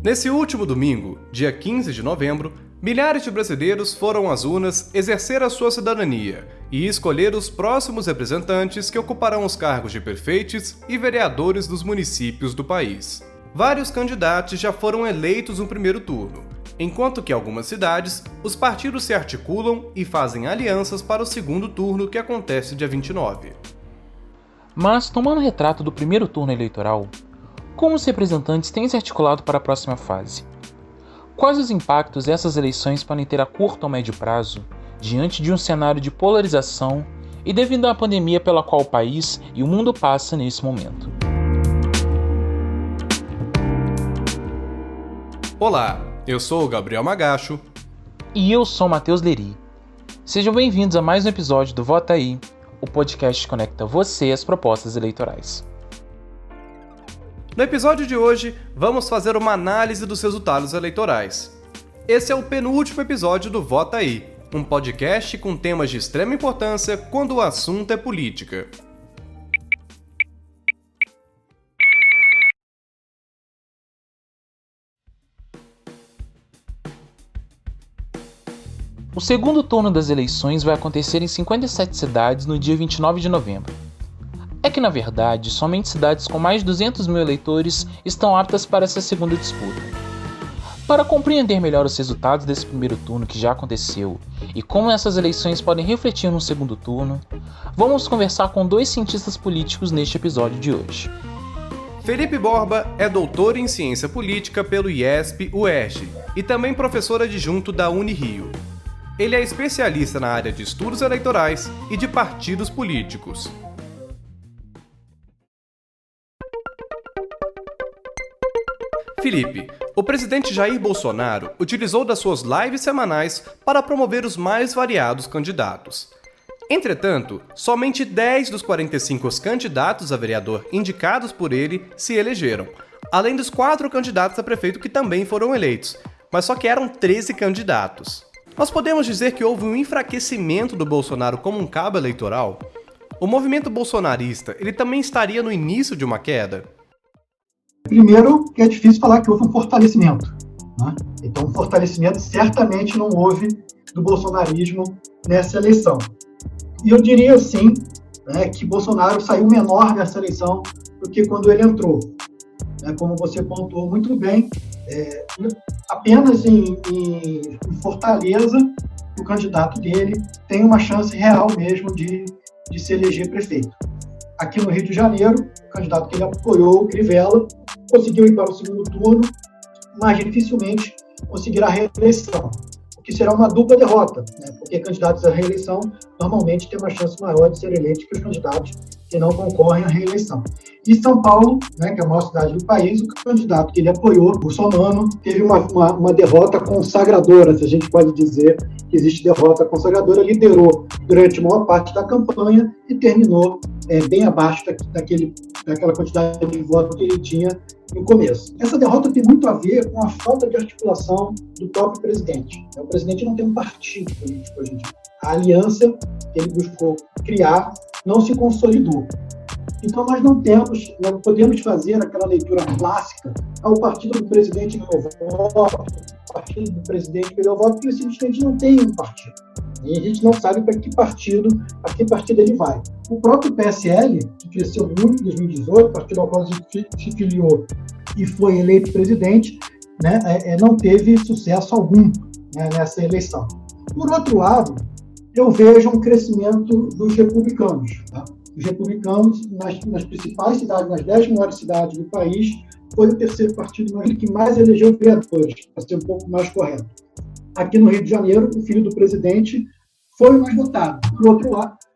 Nesse último domingo, dia 15 de novembro, milhares de brasileiros foram às urnas exercer a sua cidadania e escolher os próximos representantes que ocuparão os cargos de prefeitos e vereadores dos municípios do país. Vários candidatos já foram eleitos no primeiro turno, enquanto que em algumas cidades, os partidos se articulam e fazem alianças para o segundo turno que acontece dia 29. Mas, tomando retrato do primeiro turno eleitoral, como os representantes têm se articulado para a próxima fase? Quais os impactos essas eleições podem ter a curto ou médio prazo, diante de um cenário de polarização e devido à pandemia pela qual o país e o mundo passam nesse momento? Olá, eu sou o Gabriel Magacho. E eu sou o Matheus Leri. Sejam bem-vindos a mais um episódio do Vota Aí, o podcast que conecta você às propostas eleitorais. No episódio de hoje, vamos fazer uma análise dos resultados eleitorais. Esse é o penúltimo episódio do Vota Aí, um podcast com temas de extrema importância quando o assunto é política. O segundo turno das eleições vai acontecer em 57 cidades no dia 29 de novembro. É que, na verdade, somente cidades com mais de 200 mil eleitores estão aptas para essa segunda disputa. Para compreender melhor os resultados desse primeiro turno que já aconteceu e como essas eleições podem refletir no segundo turno, vamos conversar com dois cientistas políticos neste episódio de hoje. Felipe Borba é doutor em ciência política pelo IESP-UERJ e também professor adjunto da Unirio. Ele é especialista na área de estudos eleitorais e de partidos políticos. Felipe, o presidente Jair Bolsonaro utilizou das suas lives semanais para promover os mais variados candidatos. Entretanto, somente 10 dos 45 candidatos a vereador indicados por ele se elegeram, além dos 4 candidatos a prefeito que também foram eleitos, mas só que eram 13 candidatos. Nós podemos dizer que houve um enfraquecimento do Bolsonaro como um cabo eleitoral? O movimento bolsonarista, ele também estaria no início de uma queda? Primeiro, que é difícil falar que houve um fortalecimento, né? Então, um fortalecimento certamente não houve do bolsonarismo nessa eleição. E eu diria, sim, né, que Bolsonaro saiu menor nessa eleição do que quando ele entrou. Como você pontuou muito bem, apenas em Fortaleza, o candidato dele tem uma chance real mesmo de se eleger prefeito. Aqui no Rio de Janeiro, o candidato que ele apoiou, o Crivella, conseguiu ir para o segundo turno, mas dificilmente conseguirá a reeleição, o que será uma dupla derrota, né? Porque candidatos à reeleição normalmente têm uma chance maior de ser eleitos que os candidatos que não concorrem à reeleição. E São Paulo, né, que é a maior cidade do país, o candidato que ele apoiou, Bolsonaro, teve uma derrota consagradora, se a gente pode dizer que existe derrota consagradora, liderou durante a maior parte da campanha e terminou bem abaixo daquela quantidade de votos que ele tinha no começo. Essa derrota tem muito a ver com a falta de articulação do próprio presidente. O presidente não tem um partido político hoje em dia. A aliança que ele buscou criar não se consolidou. Então, nós não podemos fazer aquela leitura clássica, o partido do presidente ganhou voto, o partido do presidente ganhou voto, porque simplesmente não tem um partido. E a gente não sabe a que partido ele vai. O próprio PSL, que cresceu muito em 2018, partido ao qual se filiou e foi eleito presidente, né, não teve sucesso algum, né, nessa eleição. Por outro lado, eu vejo um crescimento dos republicanos. Tá? Os republicanos, nas principais cidades, nas 10 maiores cidades do país, foi o terceiro partido que mais elegeu vereadores, para ser um pouco mais correto. Aqui no Rio de Janeiro, o filho do presidente foi o mais votado,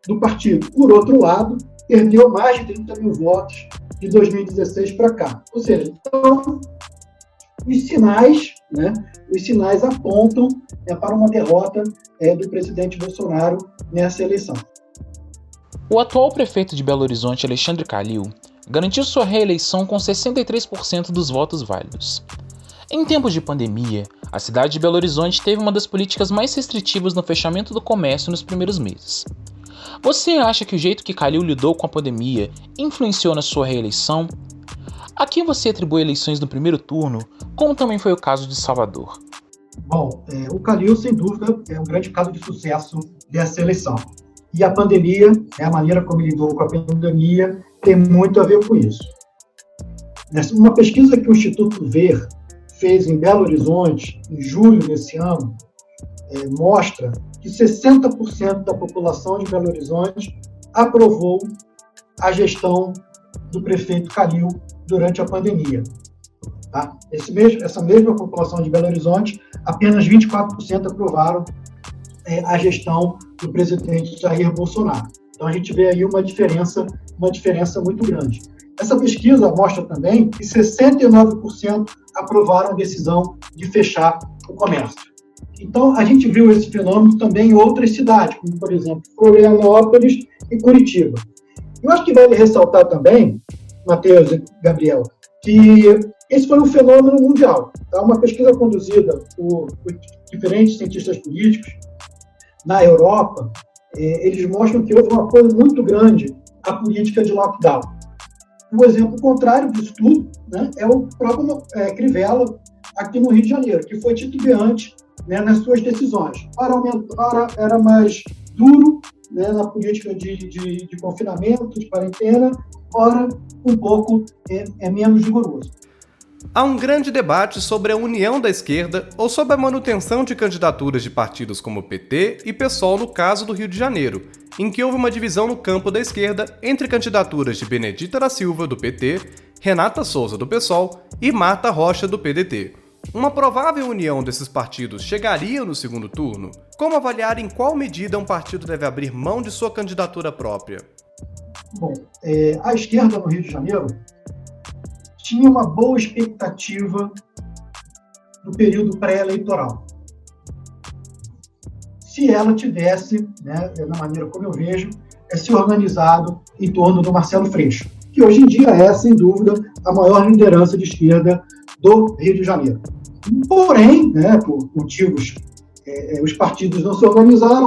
do partido. Por outro lado, perdeu mais de 30 mil votos de 2016 para cá. Ou seja, então, os sinais apontam para uma derrota do presidente Bolsonaro nessa eleição. O atual prefeito de Belo Horizonte, Alexandre Calil, garantiu sua reeleição com 63% dos votos válidos. Em tempos de pandemia, a cidade de Belo Horizonte teve uma das políticas mais restritivas no fechamento do comércio nos primeiros meses. Você acha que o jeito que Calil lidou com a pandemia influenciou na sua reeleição? A quem você atribui eleições no primeiro turno, como também foi o caso de Salvador? Bom, o Calil, sem dúvida, é um grande caso de sucesso dessa eleição. E a pandemia, a maneira como ele lidou com a pandemia, tem muito a ver com isso. Uma pesquisa que o Instituto Ver fez em Belo Horizonte, em julho desse ano, mostra que 60% da população de Belo Horizonte aprovou a gestão do prefeito Calil durante a pandemia. Tá? Essa mesma população de Belo Horizonte, apenas 24% aprovaram a gestão do presidente Jair Bolsonaro. Então, a gente vê aí uma diferença muito grande. Essa pesquisa mostra também que 69% aprovaram a decisão de fechar o comércio. Então, a gente viu esse fenômeno também em outras cidades, como, por exemplo, Florianópolis e Curitiba. Eu acho que vale ressaltar também, Matheus e Gabriel, que esse foi um fenômeno mundial. Tá? Uma pesquisa conduzida por diferentes cientistas políticos na Europa, eles mostram que houve um apoio muito grande à política de lockdown. Um exemplo contrário disso tudo, né, é o próprio Crivella, aqui no Rio de Janeiro, que foi titubeante, né, nas suas decisões. Ora era mais duro, né, na política de confinamento, de quarentena, ora um pouco menos rigoroso. Há um grande debate sobre a união da esquerda ou sobre a manutenção de candidaturas de partidos como PT e PSOL no caso do Rio de Janeiro, em que houve uma divisão no campo da esquerda entre candidaturas de Benedita da Silva, do PT, Renata Souza, do PSOL e Marta Rocha, do PDT. Uma provável união desses partidos chegaria no segundo turno? Como avaliar em qual medida um partido deve abrir mão de sua candidatura própria? Bom, a esquerda no Rio de Janeiro tinha uma boa expectativa no período pré-eleitoral. Se ela tivesse, né, da maneira como eu vejo, se organizado em torno do Marcelo Freixo, que hoje em dia é, sem dúvida, a maior liderança de esquerda do Rio de Janeiro. Porém, né, por motivos, os partidos não se organizaram,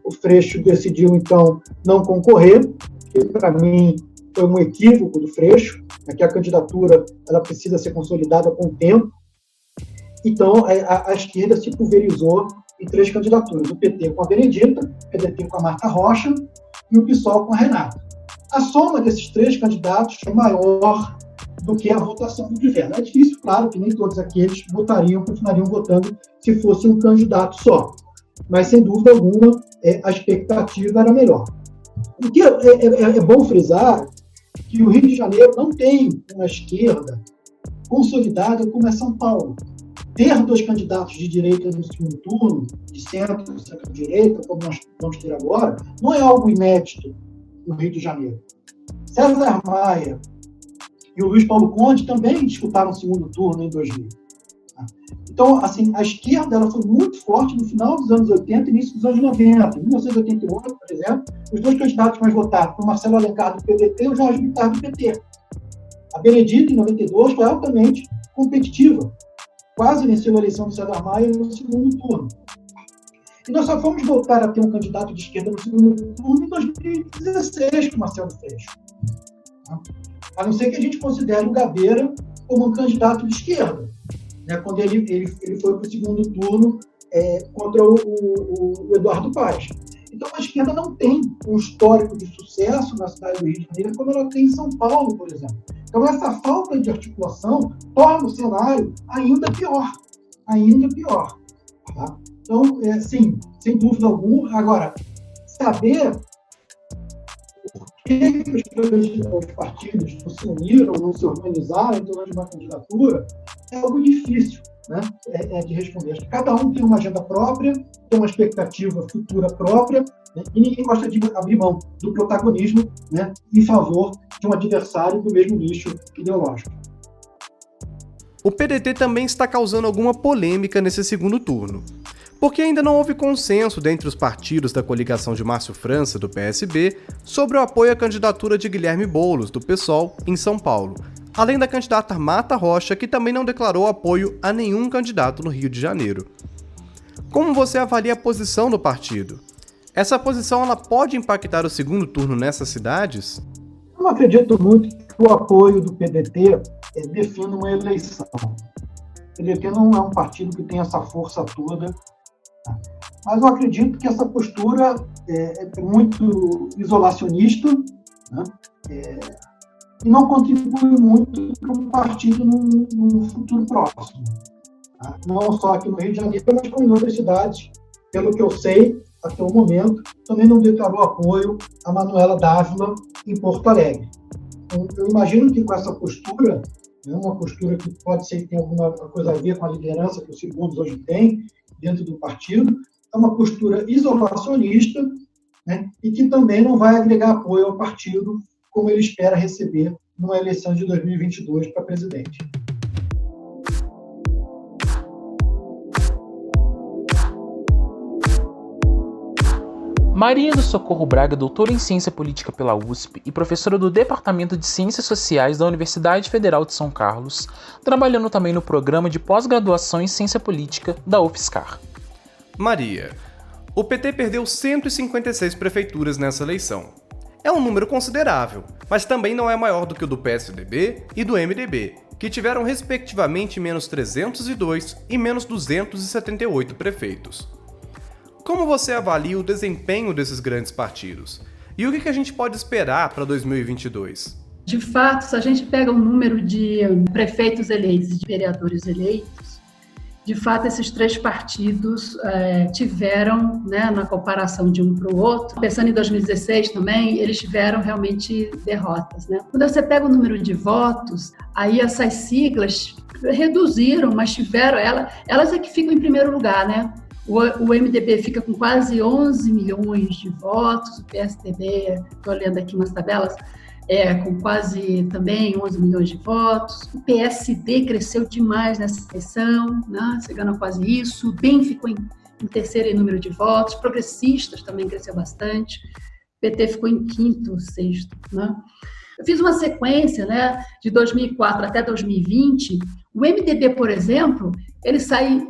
o Freixo decidiu, então, não concorrer, que para mim foi um equívoco do Freixo, né, que a candidatura ela precisa ser consolidada com o tempo. Então, a esquerda se pulverizou em 3 candidaturas, o PT com a Benedita, o PDT com a Marta Rocha e o PSOL com a Renata. A soma desses 3 candidatos é maior do que a votação do Crivella. É difícil, claro, que nem todos aqueles continuariam votando se fosse um candidato só. Mas, sem dúvida alguma, a expectativa era melhor. O que é bom frisar que o Rio de Janeiro não tem uma esquerda consolidada como é São Paulo. Ter 2 candidatos de direita no segundo turno, de centro-direita, como nós vamos ter agora, não é algo inédito no Rio de Janeiro. César Maia e o Luiz Paulo Conde também disputaram o segundo turno em 2000. Então, assim, a esquerda ela foi muito forte no final dos anos 80 e início dos anos 90. Em 1988, por exemplo, os 2 candidatos mais votados foram Marcelo Alencar do PDT e o Jorge Bittar do PT. A Benedita, em 92, foi altamente competitiva. Quase venceu a eleição do César Maia no segundo turno. E nós só fomos voltar a ter um candidato de esquerda no segundo turno em 2016, com o Marcelo Freixo. A não ser que a gente considere o Gabeira como um candidato de esquerda, né, quando ele foi para o segundo turno contra o Eduardo Paes. Então, a esquerda não tem um histórico de sucesso na cidade do Rio de Janeiro como ela tem em São Paulo, por exemplo. Então, essa falta de articulação torna o cenário ainda pior. Tá? Então, sim, sem dúvida alguma. Agora, saber por que os partidos não se uniram, não se organizaram em torno de uma candidatura, é algo difícil, né, de responder. Acho que cada um tem uma agenda própria, tem uma expectativa futura própria, né, e ninguém gosta de abrir mão do protagonismo, né, em favor de um adversário do mesmo nicho ideológico. O PDT também está causando alguma polêmica nesse segundo turno, porque ainda não houve consenso dentre os partidos da coligação de Márcio França, do PSB, sobre o apoio à candidatura de Guilherme Boulos, do PSOL, em São Paulo, além da candidata Marta Rocha, que também não declarou apoio a nenhum candidato no Rio de Janeiro. Como você avalia a posição do partido? Essa posição ela pode impactar o segundo turno nessas cidades? Eu não acredito muito que o apoio do PDT define uma eleição. O PDT não é um partido que tem essa força toda, mas eu acredito que essa postura é muito isolacionista, né? E não contribui muito para um partido no futuro próximo. Tá? Não só aqui no Rio de Janeiro, mas como em outras cidades, pelo que eu sei, até o momento, também não declarou apoio a Manuela Dávila em Porto Alegre. Então, eu imagino que com essa postura, uma postura que pode ser que tenha alguma coisa a ver com a liderança que o Segundos hoje tem dentro do partido, é uma postura isolacionista, né, e que também não vai agregar apoio ao partido como ele espera receber numa eleição de 2022 para presidente. Maria do Socorro Braga, doutora em Ciência Política pela USP e professora do Departamento de Ciências Sociais da Universidade Federal de São Carlos, trabalhando também no programa de pós-graduação em Ciência Política da UFSCar. Maria, o PT perdeu 156 prefeituras nessa eleição. É um número considerável, mas também não é maior do que o do PSDB e do MDB, que tiveram respectivamente menos 302 e menos 278 prefeitos. Como você avalia o desempenho desses grandes partidos? E o que a gente pode esperar para 2022? De fato, se a gente pega o número de prefeitos eleitos e de vereadores eleitos, de fato, esses três partidos tiveram, né, na comparação de um para o outro, pensando em 2016 também, eles tiveram realmente derrotas, né? Quando você pega o número de votos, aí essas siglas reduziram, mas tiveram, elas é que ficam em primeiro lugar, né? O MDB fica com quase 11 milhões de votos, o PSDB, estou olhando aqui umas tabelas, com quase também 11 milhões de votos. O PSD cresceu demais nessa eleição, né, chegando a quase isso. O DEM ficou em terceiro em número de votos. Progressistas também cresceu bastante. O PT ficou em quinto, sexto. Né? Eu fiz uma sequência, né, de 2004 até 2020. O MDB, por exemplo, ele sai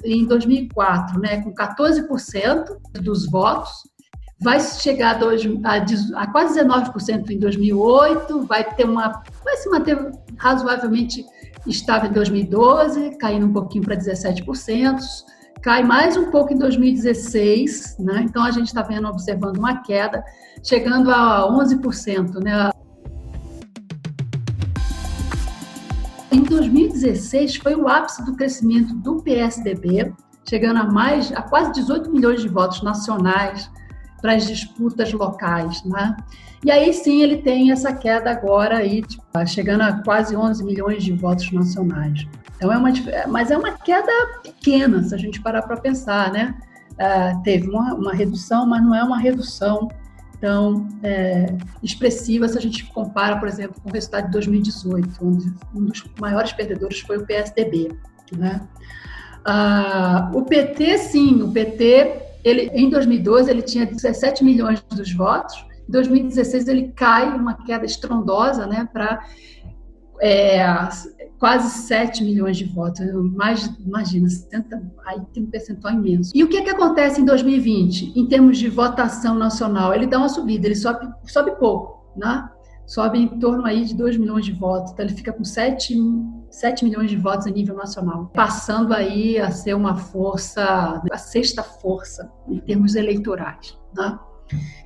em 2004, né, com 14% dos votos, vai chegar a quase 19% em 2008, vai se manter razoavelmente estável em 2012, caindo um pouquinho para 17%, cai mais um pouco em 2016, né? Então a gente está observando uma queda, chegando a 11%, né? Em 2016 foi o ápice do crescimento do PSDB, chegando a quase 18 milhões de votos nacionais para as disputas locais, né? E aí sim ele tem essa queda agora aí, chegando a quase 11 milhões de votos nacionais. Então mas é uma queda pequena, se a gente parar para pensar, né? Teve uma redução, mas não é uma redução tão expressiva se a gente compara, por exemplo, com o resultado de 2018, onde um dos maiores perdedores foi o PSDB, né? O PT, sim, em 2012 ele tinha 17 milhões dos votos, em 2016 ele cai, uma queda estrondosa, né, para quase 7 milhões de votos, imagina, aí tem um percentual imenso. E o que acontece em 2020, em termos de votação nacional? Ele dá uma subida, ele sobe pouco, né? Sobe em torno aí de 2 milhões de votos, então ele fica com 7 milhões de votos a nível nacional, passando aí a ser uma força, a sexta força em termos eleitorais, né?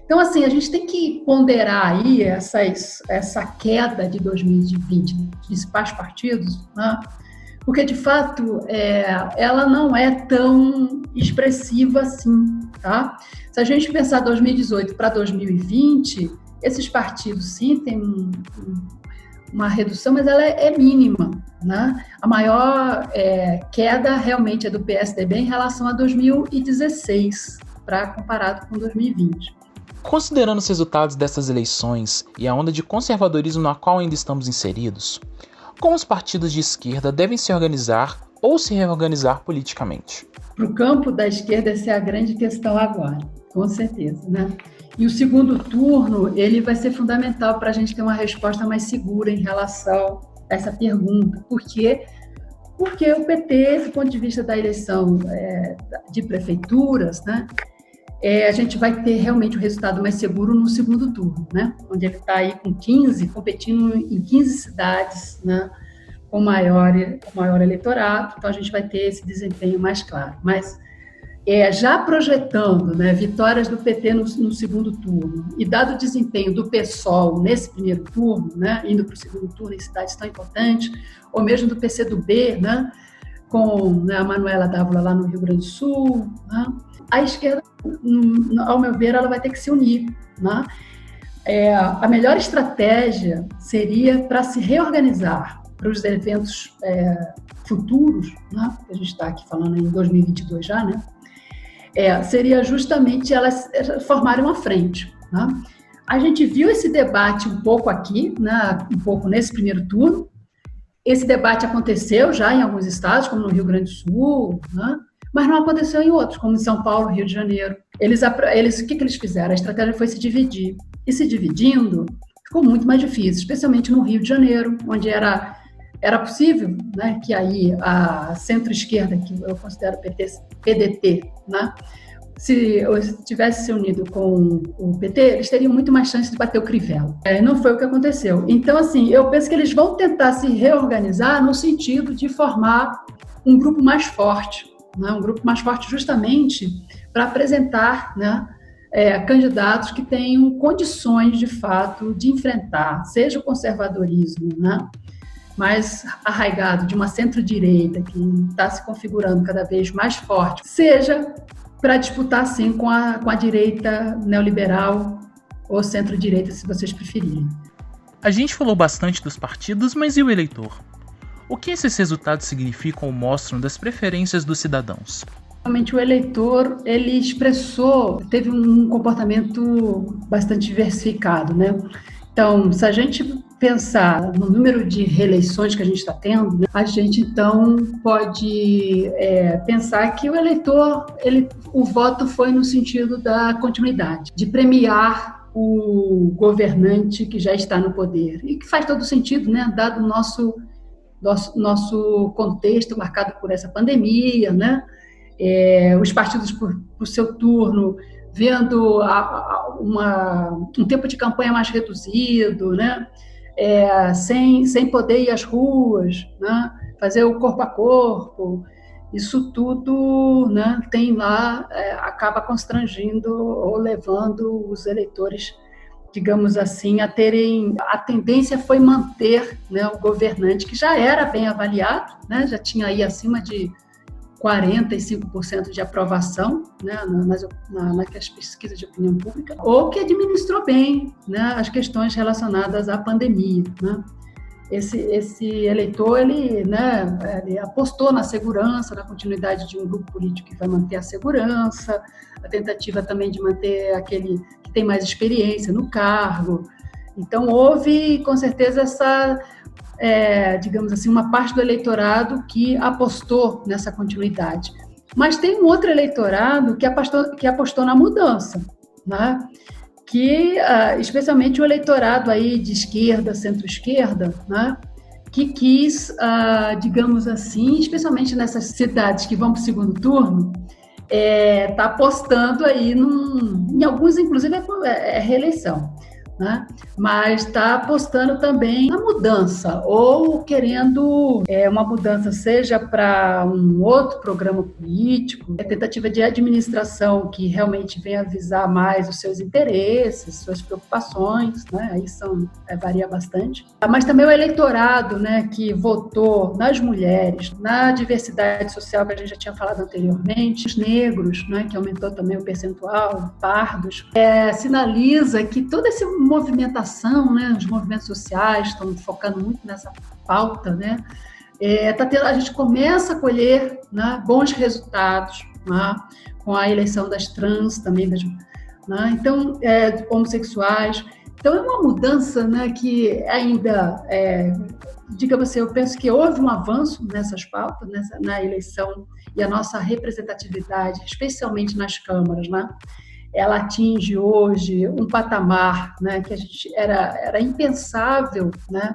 Então, assim, a gente tem que ponderar aí essa queda de 2020 dos principais partidos, né? Porque, de fato, ela não é tão expressiva assim, tá? Se a gente pensar 2018 para 2020, esses partidos, sim, têm uma redução, mas ela é mínima, né? A maior queda realmente é do PSDB em relação a 2016, comparado com 2020. Considerando os resultados dessas eleições e a onda de conservadorismo na qual ainda estamos inseridos, como os partidos de esquerda devem se organizar ou se reorganizar politicamente? Para o campo da esquerda, essa é a grande questão agora, com certeza, né? E o segundo turno, ele vai ser fundamental para a gente ter uma resposta mais segura em relação a essa pergunta. Por quê? Porque o PT, do ponto de vista da eleição de prefeituras, né, a gente vai ter realmente o resultado mais seguro no segundo turno, né? Onde ele está aí com 15, competindo em 15 cidades, né? Com maior eleitorado, então a gente vai ter esse desempenho mais claro. Mas já projetando, né, vitórias do PT no segundo turno e dado o desempenho do PSOL nesse primeiro turno, né, indo para o segundo turno em cidades tão importantes, ou mesmo do PCdoB, né, com, né, a Manuela Dávila lá no Rio Grande do Sul, né, a esquerda, ao meu ver, ela vai ter que se unir, né? A melhor estratégia seria para se reorganizar para os eventos futuros, né? A gente está aqui falando em 2022 já, né? Seria justamente elas formarem uma frente, né? A gente viu esse debate um pouco aqui, né? Um pouco nesse primeiro turno. Esse debate aconteceu já em alguns estados, como no Rio Grande do Sul, né? Mas não aconteceu em outros, como em São Paulo, Rio de Janeiro. O que eles fizeram? A estratégia foi se dividir. E se dividindo, ficou muito mais difícil, especialmente no Rio de Janeiro, onde era possível, né, que aí a centro-esquerda, que eu considero PDT, né, se tivesse se unido com o PT, eles teriam muito mais chance de bater o Crivella. Não foi o que aconteceu. Então, assim, eu penso que eles vão tentar se reorganizar no sentido de formar um grupo mais forte, né, um grupo mais forte justamente para apresentar, né, candidatos que tenham condições, de fato, de enfrentar, seja o conservadorismo, né, mais arraigado de uma centro-direita que está se configurando cada vez mais forte, seja para disputar, sim, com a direita neoliberal ou centro-direita, se vocês preferirem. A gente falou bastante dos partidos, mas e o eleitor? O que esses resultados significam ou mostram das preferências dos cidadãos? Realmente o eleitor, ele teve um comportamento bastante diversificado, né? Então, se a gente pensar no número de reeleições que a gente está tendo, né, a gente então pode pensar que o eleitor, o voto foi no sentido da continuidade, de premiar o governante que já está no poder, e que faz todo sentido, né, dado o nosso contexto marcado por essa pandemia, né? Os partidos, por seu turno, vendo um tempo de campanha mais reduzido, né? Sem poder ir às ruas, né? Fazer o corpo a corpo, isso tudo, né, tem lá, acaba constrangindo ou levando os eleitores, digamos assim, a tendência foi manter, né, o governante, que já era bem avaliado, né, já tinha aí acima de 45% de aprovação, né, nas pesquisas de opinião pública, ou que administrou bem, né, as questões relacionadas à pandemia, né. Esse eleitor, ele apostou na segurança, na continuidade de um grupo político que vai manter a segurança, a tentativa também de manter aquele que tem mais experiência no cargo. Então, houve, com certeza, essa, digamos assim, uma parte do eleitorado que apostou nessa continuidade. Mas tem um outro eleitorado que apostou na mudança, né? Que, especialmente o eleitorado aí de esquerda, centro-esquerda, né, que quis, digamos assim, especialmente nessas cidades que vão para o segundo turno, tá apostando aí em alguns, inclusive, reeleição, né, mas está apostando também na mudança, ou querendo uma mudança, seja para um outro programa político, tentativa de administração que realmente venha visar mais os seus interesses, suas preocupações, né? Aí varia bastante. Mas também o eleitorado, né, que votou nas mulheres, na diversidade social que a gente já tinha falado anteriormente, os negros, né, que aumentou também o percentual, pardos, sinaliza que toda essa movimentação, né, os movimentos sociais estão focando muito nessa pauta, né, a gente começa a colher, né, bons resultados, né, com a eleição das trans também, né, então, homossexuais. Então, é uma mudança, né, que ainda, digamos assim, eu penso que houve um avanço nessas pautas, na eleição, e a nossa representatividade, especialmente nas câmaras, né, ela atinge hoje um patamar, né, que a gente era impensável, né,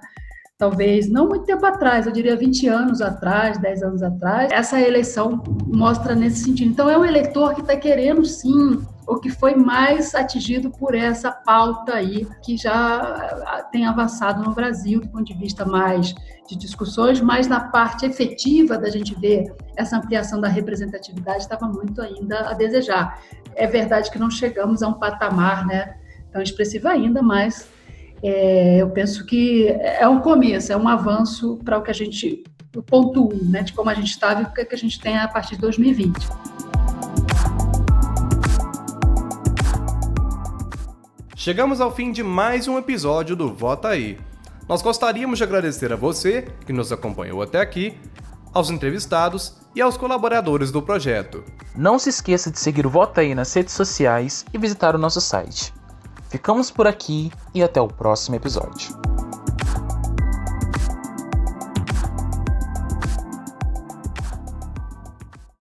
talvez não muito tempo atrás, eu diria 20 anos atrás, 10 anos atrás, essa eleição mostra nesse sentido. Então, é um eleitor que está querendo, sim, o que foi mais atingido por essa pauta aí que já tem avançado no Brasil do ponto de vista mais de discussões, mas na parte efetiva da gente ver essa ampliação da representatividade estava muito ainda a desejar. É verdade que não chegamos a um patamar, né, tão expressivo ainda, mas eu penso que é um começo, é um avanço para o que a gente, o ponto 1, né, de como a gente estava e o que a gente tem a partir de 2020. Chegamos ao fim de mais um episódio do Vota Aí. Nós gostaríamos de agradecer a você que nos acompanhou até aqui, aos entrevistados e aos colaboradores do projeto. Não se esqueça de seguir o Vota Aí nas redes sociais e visitar o nosso site. Ficamos por aqui e até o próximo episódio.